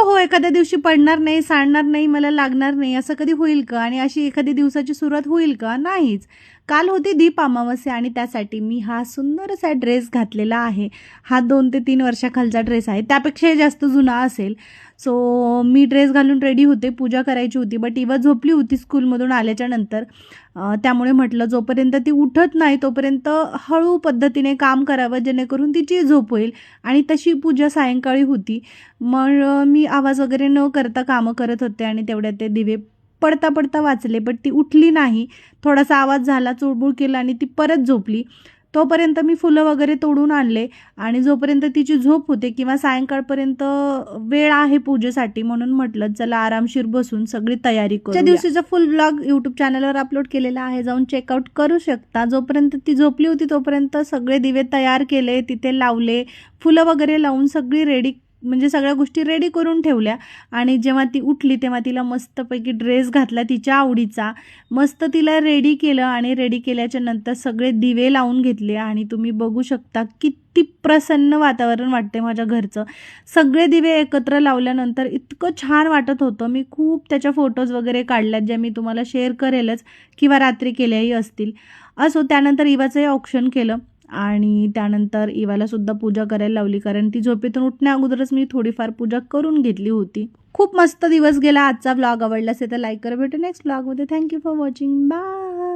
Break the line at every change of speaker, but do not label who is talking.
हो, एखाद्या दिवशी पडणार नाही, सांडणार नाही, मला लागणार नाही असं कधी होईल का? आणि अशी एखादी दिवसाची सुरुवात होईल का? नाहीच. काल होती दीप अमावस्या आणि त्यासाठी मी हा सुंदर असा ड्रेस घातलेला आहे. हा 2 ते 3 वर्षाखालचा ड्रेस आहे. त्यापेक्षाही जास्त जुना असेल. सो मी ड्रेस घालून रेडी होते, पूजा करायची होती. बट इवा झोपली होती स्कूलमधून आल्याच्यानंतर. त्यामुळे म्हटलं जोपर्यंत ती उठत नाही तोपर्यंत हळू पद्धतीने काम करावं जेणेकरून तिची झोप होईल. आणि तशी पूजा सायंकाळी होती. मग मी आवाज वगैरे न करता कामं करत होते आणि तेवढ्यात ते दिवे पडता पडता वाचले. बट ती उठली नाही. थोडासा आवाज झाला, चुळबुळ केलं आणि ती परत झोपली. तोपर्यंत मी फुलं वगैरे तोडून आणले आणि जोपर्यंत तिची झोप होते किंवा सायंकाळपर्यंत वेळ आहे पूजेसाठी म्हणून म्हटलं चला आरामशीर बसून सगळी तयारी करू. त्या दिवशीचा फुल ब्लॉग यूट्यूब चॅनलवर अपलोड केलेला आहे, जाऊन चेकआउट करू शकता. जोपर्यंत ती झोपली होती तोपर्यंत सगळे दिवे तयार केले, तिथे लावले, फुलं वगैरे लावून सगळी रेडी म्हणजे सगळ्या गोष्टी रेडी करून ठेवल्या. आणि जेव्हा ती उठली तेव्हा तिला मस्तपैकी ड्रेस घातला तिच्या आवडीचा, मस्त तिला रेडी केलं आणि रेडी केल्याच्या नंतर सगळे दिवे लावून घेतले. आणि तुम्ही बघू शकता किती प्रसन्न वातावरण वाटते माझ्या घरचं. सगळे दिवे एकत्र लावल्यानंतर इतकं छान वाटत होतं. मी खूप त्याच्या फोटोज वगैरे काढल्यात, ज्या मी तुम्हाला शेअर करेलच किंवा रात्री केल्याही असतील. असो, त्यानंतर इवाचंही ऑप्शन केलं आणि त्यानंतर इवालासुद्धा पूजा करायला लावली, कारण ती झोपेतून उठण्या अगोदरच मी थोडीफार पूजा करून घेतली होती. खूप मस्त दिवस गेला. आजचा व्लॉग आवडला असेल तर लाईक करा. भेटू नेक्स्ट व्लॉगमध्ये. Thank you for watching. बाय.